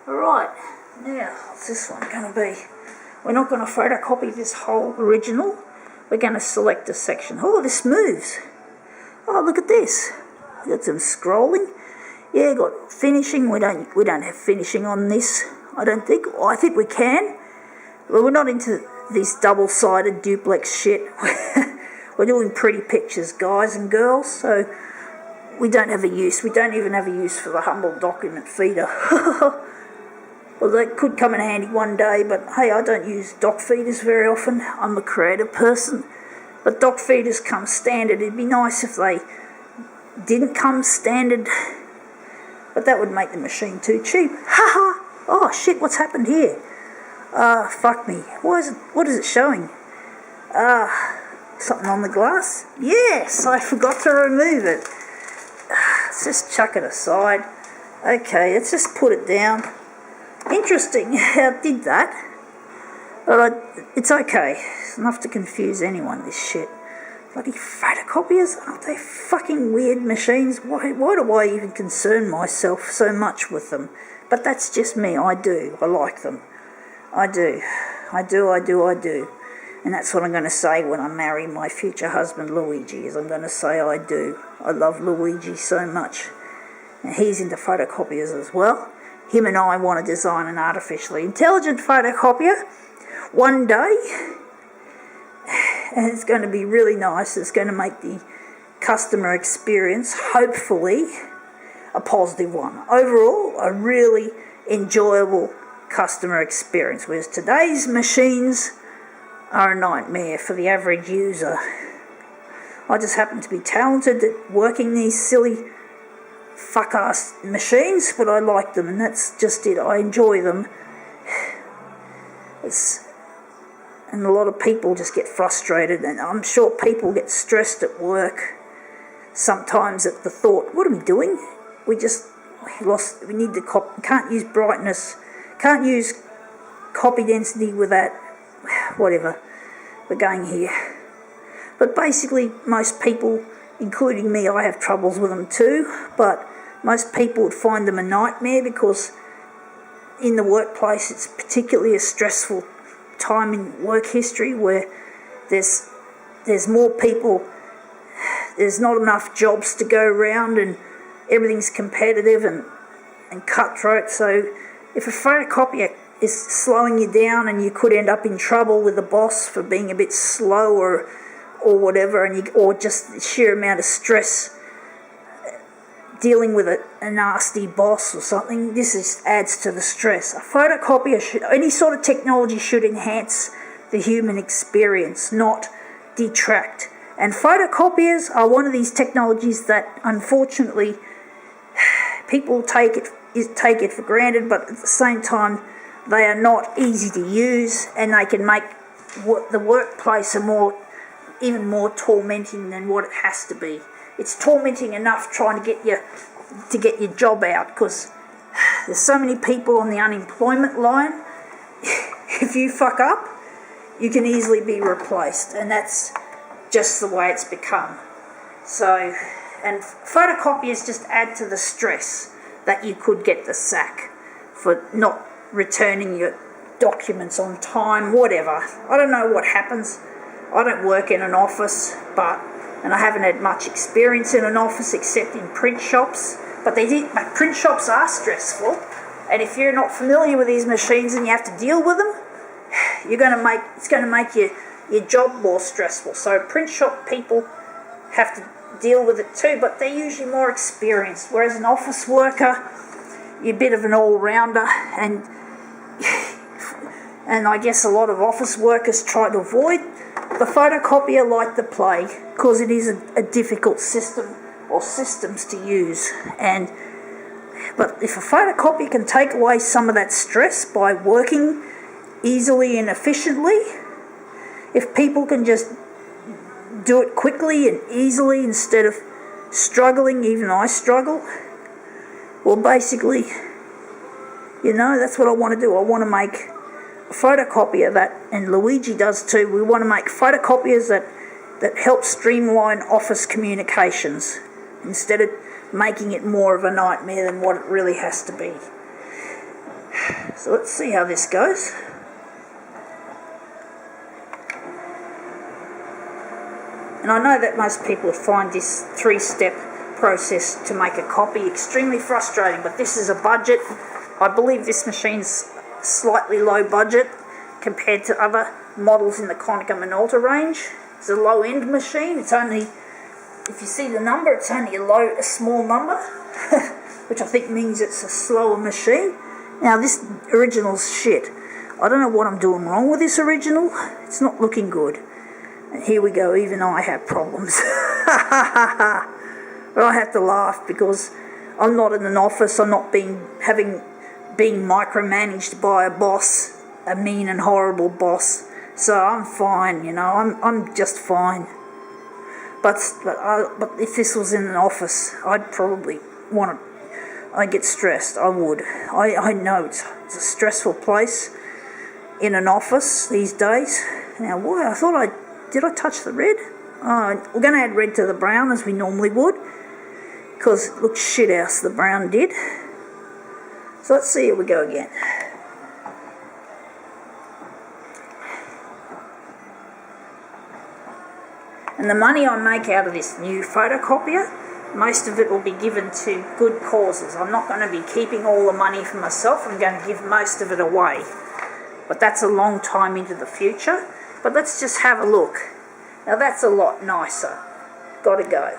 Alright, now what's this one going to be? We're not going to photocopy this whole original. We're going to select a section. Oh, this moves. Oh, look at this. We got some scrolling. Yeah, got finishing. We don't have finishing on this, I don't think. Well, I think we can. Well, we're not into this double-sided duplex shit. We're doing pretty pictures, guys and girls, so we don't have a use. We don't even have a use for the humble document feeder. Well, that could come in handy one day, but hey, I don't use doc feeders very often. I'm a creative person. But doc feeders come standard. It'd be nice if they didn't come standard, but that would make the machine too cheap. Haha! Oh shit, what's happened here? Fuck me. What is it showing? Something on the glass? Yes, I forgot to remove it. Let's just chuck it aside. Okay, let's just put it down. Interesting how it did that. But it's okay. It's enough to confuse anyone, this shit. Bloody photocopiers, aren't they fucking weird machines? Why do I even concern myself so much with them? But that's just me. I like them. I do. And that's what I'm going to say when I marry my future husband Luigi, is I'm going to say I do. I love Luigi so much. And he's into photocopiers as well. Him and I want to design an artificially intelligent photocopier one day. And it's going to be really nice. It's going to make the customer experience, hopefully, a positive one. Overall, a really enjoyable customer experience, whereas today's machines are a nightmare for the average user. I just happen to be talented at working these silly fuck-ass machines, but I like them, and that's just it. I enjoy them. And a lot of people just get frustrated, and I'm sure people get stressed at work sometimes at the thought, what are we doing? We need to can't use brightness, can't use copy density with that, whatever, we're going here. But basically, most people, including me, I have troubles with them too, but most people would find them a nightmare because in the workplace it's particularly a stressful time in work history where there's more people, there's not enough jobs to go around, and everything's competitive and cutthroat. So if a photocopier is slowing you down, and you could end up in trouble with the boss for being a bit slow or whatever, or just the sheer amount of stress dealing with a nasty boss or something, this adds to the stress. A photocopier any sort of technology should enhance the human experience, not detract. And photocopiers are one of these technologies that, unfortunately, people take it for granted, but at the same time, they are not easy to use, and they can make the workplace even more tormenting than what it has to be. It's tormenting enough trying to get your job out, because there's so many people on the unemployment line. If you fuck up, you can easily be replaced, and that's just the way it's become. So, and photocopiers just add to the stress that you could get the sack for not returning your documents on time, whatever. I don't know what happens. I don't work in an office, and I haven't had much experience in an office except in print shops. But print shops are stressful, and if you're not familiar with these machines and you have to deal with them, it's going to make your job more stressful. So print shop people have to deal with it too, but they're usually more experienced. Whereas an office worker, you're a bit of an all-rounder, and I guess a lot of office workers try to avoid the photocopier like the plague, because it is a difficult system or systems to use. But if a photocopier can take away some of that stress by working easily and efficiently, if people can just do it quickly and easily instead of struggling, even I struggle, well, basically, that's what I want to do. I want to make a photocopier that, and Luigi does too, we want to make photocopiers that help streamline office communications instead of making it more of a nightmare than what it really has to be. So let's see how this goes. And I know that most people find this 3-step process to make a copy extremely frustrating, but this is a budget. I believe this machine's slightly low budget compared to other models in the Konica Minolta range. It's a low-end machine. It's only, if you see the number, it's only a small number, which I think means it's a slower machine. Now this original's shit. I don't know what I'm doing wrong with this original. It's not looking good. And here we go, even I have problems. But I have to laugh because I'm not in an office. I'm not being micromanaged by a boss, a mean and horrible boss. So I'm fine, you know. I'm just fine. But if this was in an office, I'd probably I'd get stressed. I would. I know it's a stressful place in an office these days. Now, why? Did I touch the red? We're going to add red to the brown as we normally would, because it looks shit house, the brown did. So let's see, here we go again. And the money I make out of this new photocopier, most of it will be given to good causes. I'm not going to be keeping all the money for myself. I'm going to give most of it away. But that's a long time into the future. But let's just have a look. Now that's a lot nicer. Gotta go.